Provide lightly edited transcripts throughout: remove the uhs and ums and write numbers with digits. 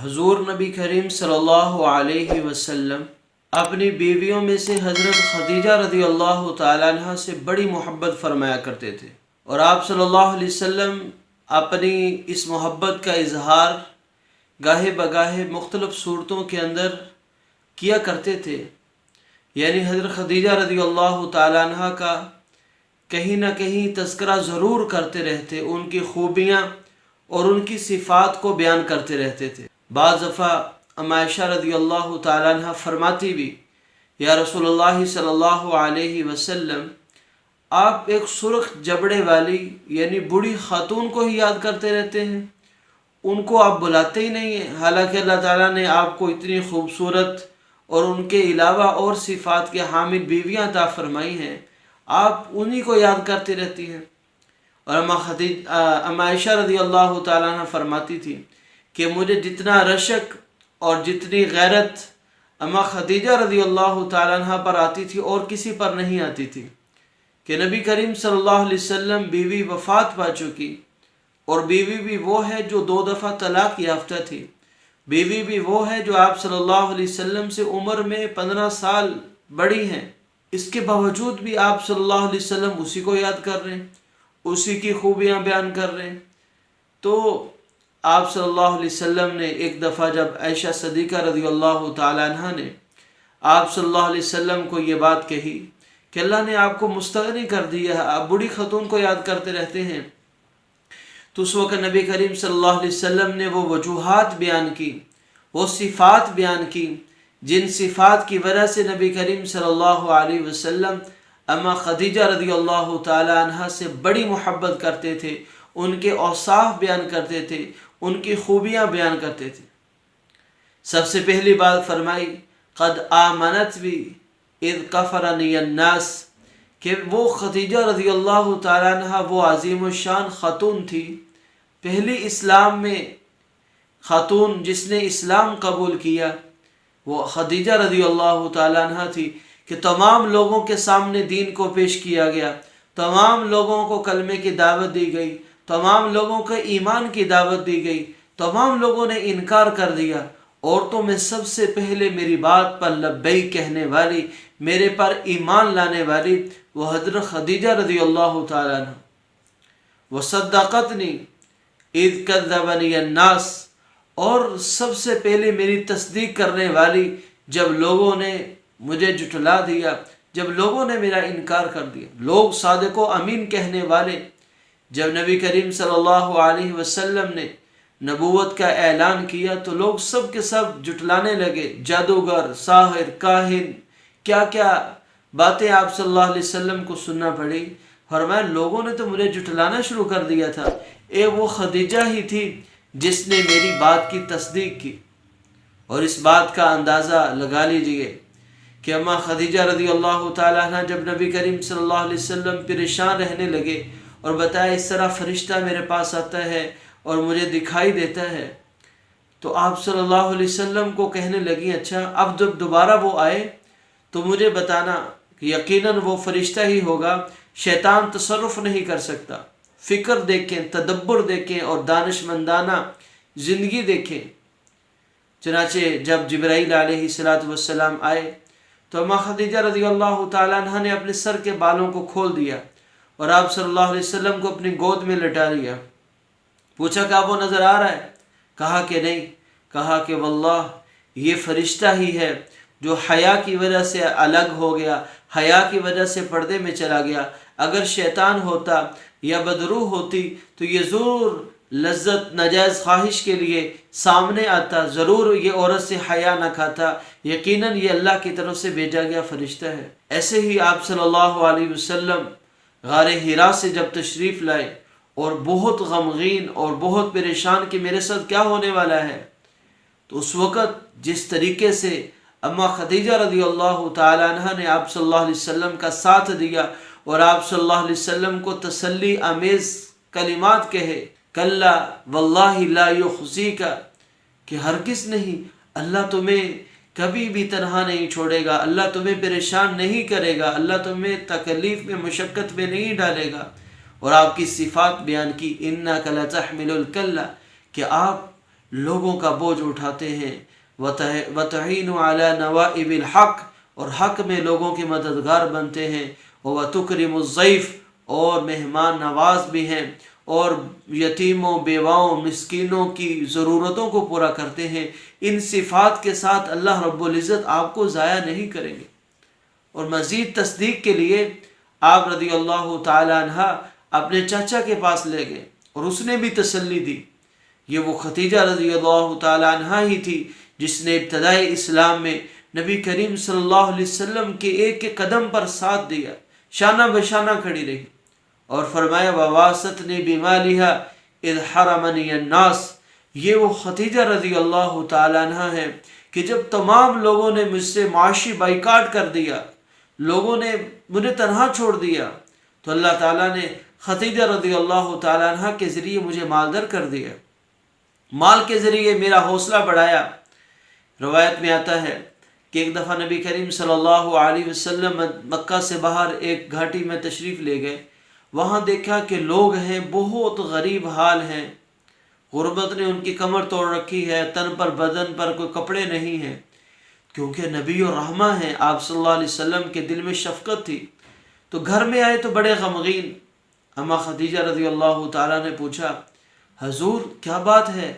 حضور نبی کریم صلی اللہ علیہ وسلم اپنی بیویوں میں سے حضرت خدیجہ رضی اللہ تعالیٰ عنہ سے بڑی محبت فرمایا کرتے تھے، اور آپ صلی اللہ علیہ وسلم اپنی اس محبت کا اظہار گاہے بگاہے مختلف صورتوں کے اندر کیا کرتے تھے۔ یعنی حضرت خدیجہ رضی اللہ تعالیٰ عنہ کا کہیں نہ کہیں تذکرہ ضرور کرتے رہتے، ان کی خوبیاں اور ان کی صفات کو بیان کرتے رہتے تھے۔ بعض دفعہ ام عائشہ رضی اللہ تعالیٰ عنہ فرماتی بھی، یا رسول اللہ صلی اللہ علیہ وسلم، آپ ایک سرخ جبڑے والی یعنی بوڑھی خاتون کو ہی یاد کرتے رہتے ہیں، ان کو آپ بلاتے ہی نہیں ہیں، حالانکہ اللہ تعالیٰ نے آپ کو اتنی خوبصورت اور ان کے علاوہ اور صفات کے حامل بیویاں عطا فرمائی ہیں، آپ انہی کو یاد کرتے رہتی ہیں۔ اور ام عائشہ رضی اللہ تعالیٰ عنہ فرماتی تھی کہ مجھے جتنا رشک اور جتنی غیرت اما خدیجہ رضی اللہ تعالیٰ عنہ پر آتی تھی اور کسی پر نہیں آتی تھی، کہ نبی کریم صلی اللہ علیہ وسلم بیوی وفات پا چکی، اور بیوی بھی وہ ہے جو 2 دفعہ طلاق یافتہ تھی، بیوی بھی وہ ہے جو آپ صلی اللہ علیہ وسلم سے عمر میں 15 سال بڑی ہیں، اس کے باوجود بھی آپ صلی اللہ علیہ وسلم اسی کو یاد کر رہے ہیں، اسی کی خوبیاں بیان کر رہے ہیں۔ تو آپ صلی اللہ علیہ وسلم نے ایک دفعہ جب عائشہ صدیقہ رضی اللہ تعالیٰ عنہ نے آپ صلی اللہ علیہ وسلم کو یہ بات کہی کہ اللہ نے آپ کو مستغنی کر دیا ہے، آپ بڑی خاتون کو یاد کرتے رہتے ہیں، تو اس وقت نبی کریم صلی اللہ علیہ وسلم نے وہ وجوہات بیان کی، وہ صفات بیان کی، جن صفات کی وجہ سے نبی کریم صلی اللہ علیہ وسلم اما خدیجہ رضی اللہ تعالی عنہ سے بڑی محبت کرتے تھے، ان کے اوصاف بیان کرتے تھے، ان کی خوبیاں بیان کرتے تھے۔ سب سے پہلی بات فرمائی قد آمنت بی اذ کفرنی الناس، کہ وہ خدیجہ رضی اللہ تعالیٰ عنہ وہ عظیم الشان خاتون تھی، پہلی اسلام میں خاتون جس نے اسلام قبول کیا وہ خدیجہ رضی اللہ تعالیٰ عنہ تھی، کہ تمام لوگوں کے سامنے دین کو پیش کیا گیا، تمام لوگوں کو کلمے کی دعوت دی گئی، تمام لوگوں کو ایمان کی دعوت دی گئی، تمام لوگوں نے انکار کر دیا، عورتوں میں سب سے پہلے میری بات پر لبیک کہنے والی، میرے پر ایمان لانے والی وہ حضرت خدیجہ رضی اللہ تعالیٰ عنہ۔ وصدقتنی اذ کذبنی الناس، اور سب سے پہلے میری تصدیق کرنے والی جب لوگوں نے مجھے جھٹلا دیا، جب لوگوں نے میرا انکار کر دیا، لوگ صادق و امین کہنے والے، جب نبی کریم صلی اللہ علیہ وسلم نے نبوت کا اعلان کیا تو لوگ سب کے سب جھٹلانے لگے، جادوگر، ساحر، کاہن، کیا کیا باتیں آپ صلی اللہ علیہ وسلم کو سننا پڑی۔ فرمایا لوگوں نے تو مجھے جھٹلانا شروع کر دیا تھا، وہ خدیجہ ہی تھی جس نے میری بات کی تصدیق کی۔ اور اس بات کا اندازہ لگا لیجئے کہ اما خدیجہ رضی اللہ تعالیٰ عنہ جب نبی کریم صلی اللہ علیہ وسلم پریشان رہنے لگے اور بتایا اس طرح فرشتہ میرے پاس آتا ہے اور مجھے دکھائی دیتا ہے، تو آپ صلی اللہ علیہ وسلم کو کہنے لگی اچھا اب جب دوبارہ وہ آئے تو مجھے بتانا کہ یقیناً وہ فرشتہ ہی ہوگا، شیطان تصرف نہیں کر سکتا۔ فکر دیکھیں، تدبر دیکھیں اور دانش مندانہ زندگی دیکھیں۔ چنانچہ جب جبرائیل علیہ السلام آئے تو اما خدیجہ رضی اللہ تعالیٰ عنہ نے اپنے سر کے بالوں کو کھول دیا اور آپ صلی اللہ علیہ وسلم کو اپنی گود میں لٹا لیا۔ پوچھا کہ آپ وہ نظر آ رہا ہے؟ کہا کہ نہیں۔ کہا کہ واللہ یہ فرشتہ ہی ہے جو حیا کی وجہ سے الگ ہو گیا، حیا کی وجہ سے پردے میں چلا گیا۔ اگر شیطان ہوتا یا بدروح ہوتی تو یہ ضرور لذت ناجائز خواہش کے لیے سامنے آتا، ضرور یہ عورت سے حیا نہ کھاتا، یقیناً یہ اللہ کی طرف سے بھیجا گیا فرشتہ ہے۔ ایسے ہی آپ صلی اللہ علیہ وسلم غار حرا سے جب تشریف لائے اور بہت غمگین اور بہت پریشان کہ میرے ساتھ کیا ہونے والا ہے، تو اس وقت جس طریقے سے اما خدیجہ رضی اللہ تعالی عنہ نے آپ صلی اللہ علیہ وسلم کا ساتھ دیا اور آپ صلی اللہ علیہ وسلم کو تسلی آمیز کلمات کہے، کلا واللہ لا یخزیک، کہ ہرگز نہیں، اللہ تمہیں کبھی بھی تنہا نہیں چھوڑے گا، اللہ تمہیں پریشان نہیں کرے گا، اللہ تمہیں تکلیف میں مشقت میں نہیں ڈالے گا۔ اور آپ کی صفات بیان کی، انک لتحمل الکلہ، کہ آپ لوگوں کا بوجھ اٹھاتے ہیں، وَتَعِينُ عَلَى نَوَائِبِ الْحَقِّ اور حق میں لوگوں کے مددگار بنتے ہیں، وَتُكْرِمُ الضَّيْفَ اور مہمان نواز بھی ہیں، اور یتیموں، بیواؤں، مسکینوں کی ضرورتوں کو پورا کرتے ہیں۔ ان صفات کے ساتھ اللہ رب العزت آپ کو ضائع نہیں کریں گے۔ اور مزید تصدیق کے لیے آپ رضی اللہ تعالی عنہ اپنے چچا کے پاس لے گئے اور اس نے بھی تسلی دی۔ یہ وہ خدیجہ رضی اللہ تعالی عنہ ہی تھی جس نے ابتدائی اسلام میں نبی کریم صلی اللہ علیہ وسلم کے ایک ایک قدم پر ساتھ دیا، شانہ بشانہ کھڑی رہی، اور فرمایا وَوَاسَتْنِي بِمَالِهَا اِذْ حَرَمَنِيَ النَّاسِ۔ یہ وہ خدیجہ رضی اللہ تعالی عنہ ہے کہ جب تمام لوگوں نے مجھ سے معاشی بائیکاٹ کر دیا، لوگوں نے مجھے تنہا چھوڑ دیا، تو اللہ تعالیٰ نے خدیجہ رضی اللہ تعالی عنہ کے ذریعے مجھے مالدار کر دیا، مال کے ذریعے میرا حوصلہ بڑھایا۔ روایت میں آتا ہے کہ ایک دفعہ نبی کریم صلی اللہ علیہ وسلم مکہ سے باہر ایک گھاٹی میں تشریف لے گئے، وہاں دیکھا کہ لوگ ہیں بہت غریب حال ہیں، غربت نے ان کی کمر توڑ رکھی ہے، تن پر بدن پر کوئی کپڑے نہیں ہیں، کیونکہ نبی و رحمہ ہیں، آپ صلی اللہ علیہ وسلم کے دل میں شفقت تھی۔ تو گھر میں آئے تو بڑے غمگین۔ اما خدیجہ رضی اللہ تعالیٰ نے پوچھا حضور کیا بات ہے،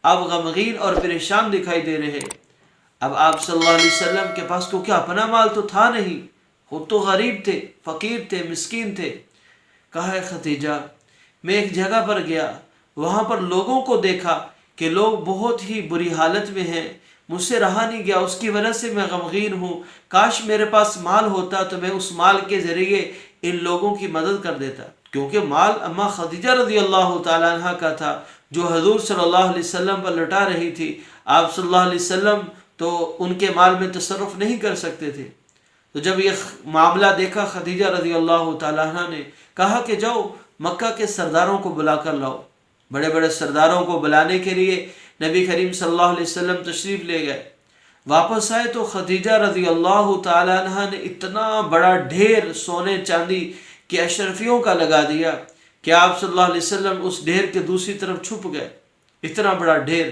آپ غمگین اور پریشان دکھائی دے رہے۔ اب آپ صلی اللہ علیہ وسلم کے پاس تو کیا اپنا مال تو تھا نہیں، خود تو غریب تھے، فقیر تھے، مسکین تھے۔ کہا ہے خدیجہ میں ایک جگہ پر گیا، وہاں پر لوگوں کو دیکھا کہ لوگ بہت ہی بری حالت میں ہیں، مجھ سے رہا نہیں گیا، اس کی وجہ سے میں غمگین ہوں، کاش میرے پاس مال ہوتا تو میں اس مال کے ذریعے ان لوگوں کی مدد کر دیتا، کیونکہ مال اما خدیجہ رضی اللہ تعالیٰ عنہ کا تھا جو حضور صلی اللہ علیہ وسلم پر لٹا رہی تھی۔ آپ صلی اللہ علیہ وسلم تو ان کے مال میں تصرف نہیں کر سکتے تھے۔ تو جب یہ معاملہ دیکھا خدیجہ رضی اللہ تعالیٰ عنہ نے کہا کہ جاؤ مکہ کے سرداروں کو بلا کر لاؤ۔ بڑے بڑے سرداروں کو بلانے کے لیے نبی کریم صلی اللہ علیہ وسلم تشریف لے گئے۔ واپس آئے تو خدیجہ رضی اللہ تعالیٰ عنہ نے اتنا بڑا ڈھیر سونے چاندی کے اشرفیوں کا لگا دیا کہ آپ صلی اللہ علیہ وسلم اس ڈھیر کے دوسری طرف چھپ گئے، اتنا بڑا ڈھیر،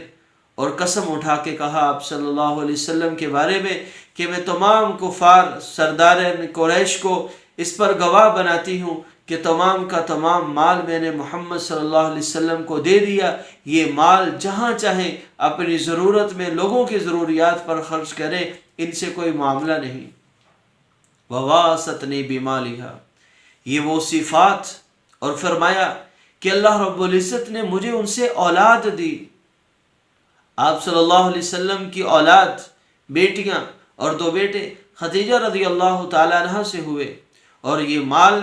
اور قسم اٹھا کے کہا آپ صلی اللہ علیہ وسلم کے بارے میں کہ میں تمام کفار سردار قریش کو اس پر گواہ بناتی ہوں کہ تمام کا تمام مال میں نے محمد صلی اللہ علیہ وسلم کو دے دیا، یہ مال جہاں چاہیں اپنی ضرورت میں لوگوں کی ضروریات پر خرچ کریں، ان سے کوئی معاملہ نہیں۔ وَوَاسَتْنِي بِمَالِهَا، یہ وہ صفات، اور فرمایا کہ اللہ رب العزت نے مجھے ان سے اولاد دی۔ آپ صلی اللہ علیہ وسلم کی اولاد، بیٹیاں اور 2 بیٹے خدیجہ رضی اللہ تعالیٰ عنہ سے ہوئے، اور یہ مال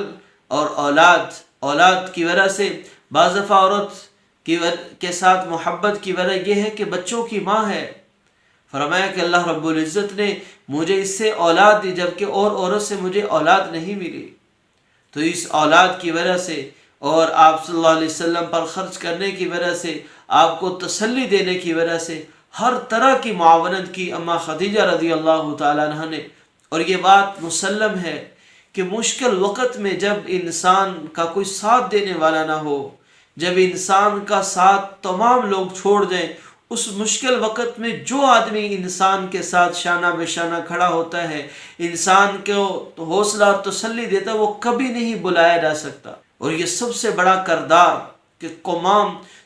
اور اولاد کی وجہ سے بعض دفعہ عورت کے ساتھ محبت کی وجہ یہ ہے کہ بچوں کی ماں ہے۔ فرمایا کہ اللہ رب العزت نے مجھے اس سے اولاد دی، جبکہ اور عورت سے مجھے اولاد نہیں ملی۔ تو اس اولاد کی وجہ سے اور آپ صلی اللہ علیہ وسلم پر خرچ کرنے کی وجہ سے، آپ کو تسلی دینے کی وجہ سے ہر طرح کی معاونت کی اما خدیجہ رضی اللہ تعالیٰ عنہ نے۔ اور یہ بات مسلم ہے کہ مشکل وقت میں جب انسان کا کوئی ساتھ دینے والا نہ ہو، جب انسان کا ساتھ تمام لوگ چھوڑ دیں، اس مشکل وقت میں جو آدمی انسان کے ساتھ شانہ بشانہ کھڑا ہوتا ہے، انسان کو حوصلہ اور تسلی دیتا ہے، وہ کبھی نہیں بلایا جا سکتا۔ اور یہ سب سے بڑا کردار کہ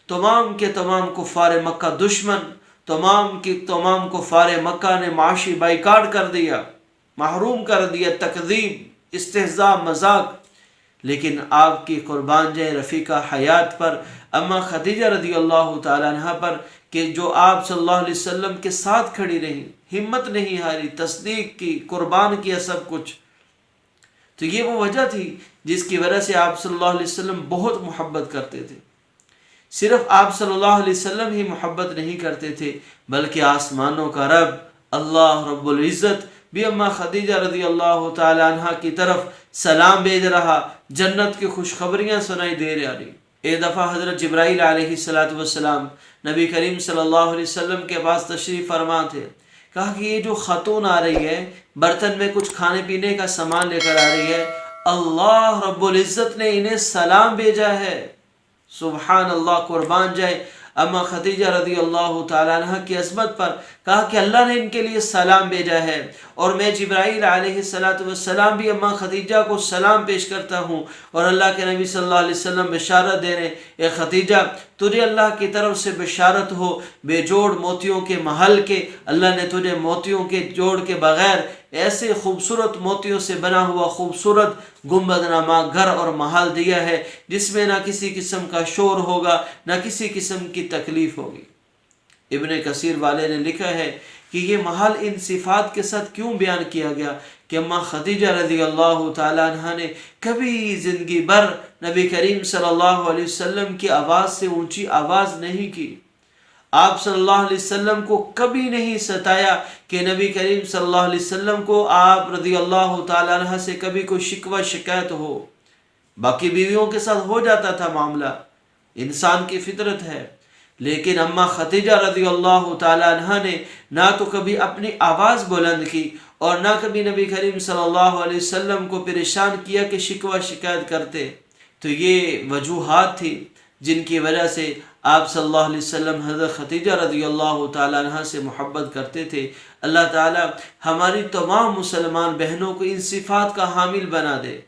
تمام کے تمام کفار مکہ دشمن، تمام کے تمام کفار مکہ نے معاشی بائیکاٹ کر دیا، محروم کر دیا، تکذیب، استہزاء، مذاق، لیکن آپ کی قربان جائے رفیقہ حیات پر اما خدیجہ رضی اللہ تعالیٰ عنہ پر کہ جو آپ صلی اللہ علیہ وسلم کے ساتھ کھڑی رہی، ہمت نہیں ہاری، تصدیق کی، قربان کیا سب کچھ۔ تو یہ وہ وجہ تھی جس کی وجہ سے آپ صلی اللہ علیہ وسلم بہت محبت کرتے تھے۔ صرف آپ صلی اللہ علیہ وسلم ہی محبت نہیں کرتے تھے، بلکہ آسمانوں کا رب اللہ رب العزت بھی اما خدیجہ رضی اللہ تعالی عنہ کی طرف سلام بھیج رہا، جنت کی خوشخبریاں سنائی دے رہی۔ ایک دفعہ حضرت جبرائیل علیہ السلام نبی کریم صلی اللہ علیہ وسلم کے پاس تشریف فرما تھے۔ کہا کہ یہ جو خاتون آ رہی ہے، برتن میں کچھ کھانے پینے کا سامان لے کر آ رہی ہے، اللہ رب العزت نے انہیں سلام بھیجا ہے۔ سبحان اللہ، قربان جائے اما خدیجہ رضی اللہ تعالیٰ عنہ کی عظمت پر، کہا کہ اللہ نے ان کے لیے سلام بھیجا ہے، اور میں جبرائیل علیہ السلام بھی اما خدیجہ کو سلام پیش کرتا ہوں، اور اللہ کے نبی صلی اللہ علیہ وسلم بشارت دے رہے ہیں، اے خدیجہ تجھے اللہ کی طرف سے بشارت ہو، بے جوڑ موتیوں کے محل کے، اللہ نے تجھے موتیوں کے جوڑ کے بغیر ایسے خوبصورت موتیوں سے بنا ہوا خوبصورت گنبد نما گھر اور محل دیا ہے جس میں نہ کسی قسم کا شور ہوگا، نہ کسی قسم کی تکلیف ہوگی۔ ابن کثیر والے نے لکھا ہے کہ یہ محل ان صفات کے ساتھ کیوں بیان کیا گیا کہ اما خدیجہ رضی اللہ تعالیٰ عنہ نے کبھی زندگی بھر نبی کریم صلی اللہ علیہ وسلم کی آواز سے اونچی آواز نہیں کی، آپ صلی اللہ علیہ وسلم کو کبھی نہیں ستایا کہ نبی کریم صلی اللہ علیہ وسلم کو آپ رضی اللہ تعالیٰ عنہ سے کبھی کوئی شکوہ شکایت ہو۔ باقی بیویوں کے ساتھ ہو جاتا تھا معاملہ، انسان کی فطرت ہے، لیکن اما خدیجہ رضی اللہ تعالیٰ عنہ نے نہ تو کبھی اپنی آواز بلند کی اور نہ کبھی نبی کریم صلی اللہ علیہ وسلم کو پریشان کیا کہ شکوہ شکایت کرتے۔ تو یہ وجوہات تھی جن کی وجہ سے آپ صلی اللہ علیہ وسلم حضرت خدیجہ رضی اللہ تعالیٰ عنہ سے محبت کرتے تھے۔ اللہ تعالیٰ ہماری تمام مسلمان بہنوں کو ان صفات کا حامل بنا دے۔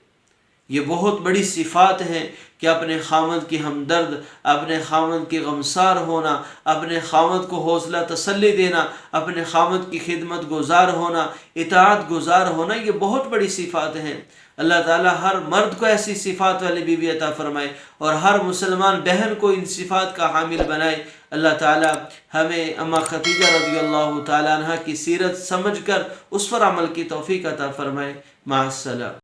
یہ بہت بڑی صفات ہیں کہ اپنے خاوند کی ہمدرد، اپنے خاوند کی غمسار ہونا، اپنے خاوند کو حوصلہ تسلی دینا، اپنے خاوند کی خدمت گزار ہونا، اطاعت گزار ہونا، یہ بہت بڑی صفات ہیں۔ اللہ تعالیٰ ہر مرد کو ایسی صفات والی بیوی عطا فرمائے اور ہر مسلمان بہن کو ان صفات کا حامل بنائے۔ اللہ تعالیٰ ہمیں اما خدیجہ رضی اللہ تعالیٰ عنہ کی سیرت سمجھ کر اس پر عمل کی توفیق عطا فرمائے۔ مع السلام۔